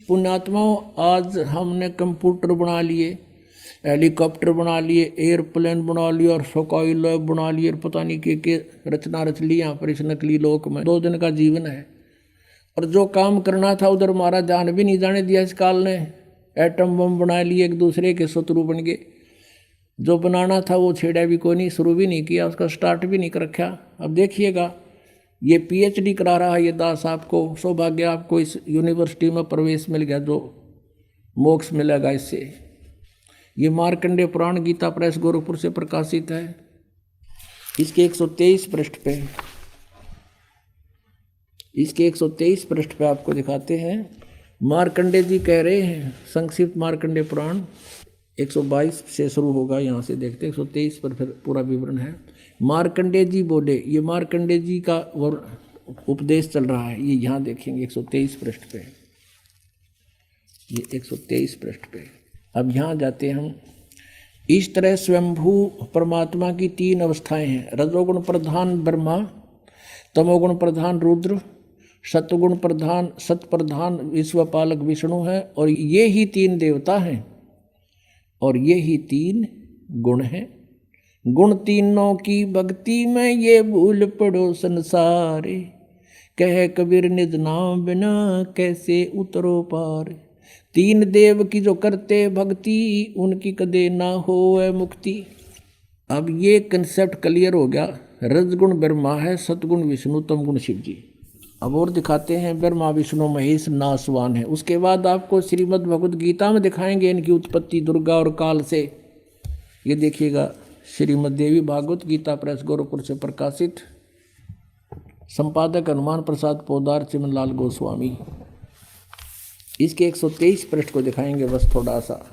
पुण्यात्माओं, आज हमने कंप्यूटर बना लिए, हेलीकॉप्टर बना लिए, एयरप्लेन बना लिए और स्काई लैब बना लिए, और पता नहीं के रचना रच ली यहाँ पर इस नकली लोक में। 2 दिन का जीवन है और जो काम करना था उधर हमारा ध्यान भी नहीं जाने दिया इस काल ने। एटम बम बना लिए, एक दूसरे के शत्रु बन गए। जो बनाना था वो छेड़ा भी कोई नहीं, शुरू भी नहीं किया, उसका स्टार्ट भी नहीं कर रखा। अब देखिएगा, ये पीएचडी करा रहा है ये दास, आपको सौभाग्य, आपको इस यूनिवर्सिटी में प्रवेश मिल गया, जो मोक्ष मिलेगा इससे। ये मार्कंडेय पुराण गीता प्रेस गोरखपुर से प्रकाशित है। इसके 123 पृष्ठ पे, इसके 123 पृष्ठ पे आपको दिखाते हैं। मार्कंडेय जी कह रहे हैं, संक्षिप्त मार्कंडेय पुराण 122 से शुरू होगा, यहाँ से देखते हैं 123 पर फिर पूरा विवरण है। मार्कंडेय जी बोले, ये मार्कंडेय जी का उपदेश चल रहा है, ये यहाँ देखेंगे 123 पृष्ठ पे, ये 123 पृष्ठ पे। अब यहाँ जाते हैं हम। इस तरह स्वयंभू परमात्मा की 3 अवस्थाएं हैं। रजोगुण प्रधान ब्रह्मा, तमोगुण प्रधान रुद्र, सतगुण प्रधान सतप्रधान विश्वपालक विष्णु है, और ये ही 3 देवता हैं और ये ही 3 गुण हैं। गुण तीनों की भक्ति में ये भूल पड़ो संसारे, कह कबीर निज नाम बिना कैसे उतरो पार। 3 देव की जो करते भक्ति, उनकी कदे ना होए मुक्ति। अब ये कंसेप्ट क्लियर हो गया। रजगुण ब्रह्मा है, सतगुण विष्णु, तमगुण शिव जी। अब और दिखाते हैं, ब्रह्मा विष्णु महेश नासवान है। उसके बाद आपको श्रीमद् भगवद गीता में दिखाएंगे इनकी उत्पत्ति दुर्गा और काल से। ये देखिएगा, श्रीमद् देवी भागवत गीता प्रेस गोरखपुर से प्रकाशित, संपादक हनुमान प्रसाद पोदार चिमनलाल गोस्वामी। इसके 123 पृष्ठ को दिखाएंगे बस थोड़ा सा,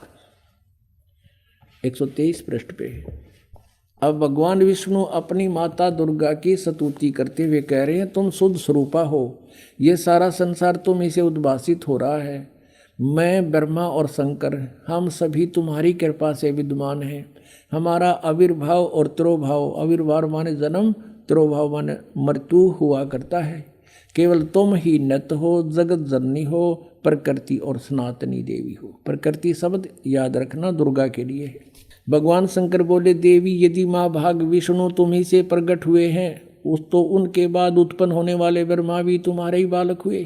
123 पृष्ठ पे। अब भगवान विष्णु अपनी माता दुर्गा की स्तुति करते हुए कह रहे हैं, तुम शुद्ध स्वरूपा हो, ये सारा संसार तुम इसे उद्भासित हो रहा है। मैं ब्रह्मा और शंकर, हम सभी तुम्हारी कृपा से विद्यमान हैं। हमारा आविर्भाव और तिरोभाव, आविर्भाव माने जन्म, तिरोभाव माने मृत्यु हुआ करता है। केवल तुम ही नत हो, जगत जननी हो, प्रकृति और सनातनी देवी हो। प्रकृति शब्द याद रखना दुर्गा के लिए है। भगवान शंकर बोले, देवी यदि माँ भाग विष्णु तुम ही से प्रकट हुए हैं, उस तो उनके बाद उत्पन्न होने वाले ब्रह्मा भी तुम्हारे ही बालक हुए।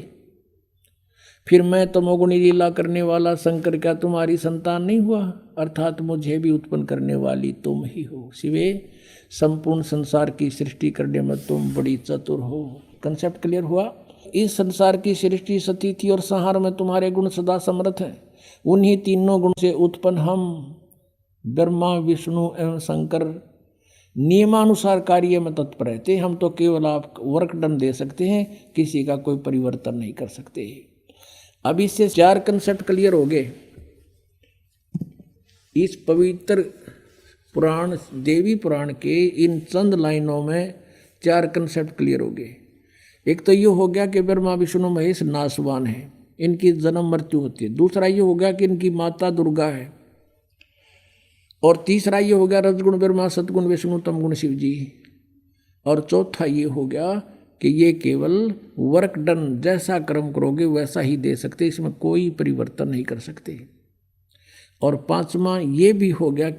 फिर मैं तमोगुणी लीला करने वाला शंकर क्या तुम्हारी संतान नहीं हुआ? अर्थात मुझे भी उत्पन्न करने वाली तुम ही हो। शिवे, संपूर्ण संसार की सृष्टि करने में तुम बड़ी चतुर हो। कंसेप्ट क्लियर हुआ? इस संसार की सृष्टि स्थिति और संहार में तुम्हारे गुण सदा समर्थ हैं। उन्हीं तीनों गुण से उत्पन्न हम ब्रह्मा विष्णु एवं शंकर नियमानुसार कार्य में तत्पर रहते। हम तो केवल आप वर्क डन दे सकते हैं, किसी का कोई परिवर्तन नहीं कर सकते। अब इससे 4 कंसेप्ट क्लियर हो गए। इस पवित्र पुराण देवी पुराण के इन चंद लाइनों में 4 कंसेप्ट क्लियर हो गए। एक तो ये हो गया कि ब्रह्मा विष्णु महेश नासवान है, इनकी जन्म मृत्यु होती है। दूसरा ये हो गया कि इनकी माता दुर्गा है। और तीसरा ये हो गया रजगुण ब्रह्मा, सतगुण विष्णु, तमगुण शिव जी। और चौथा ये हो गया कि ये केवल वर्क डन, जैसा कर्म करोगे वैसा ही दे सकते, इसमें कोई परिवर्तन नहीं कर सकते। और 5वां ये भी हो गया कि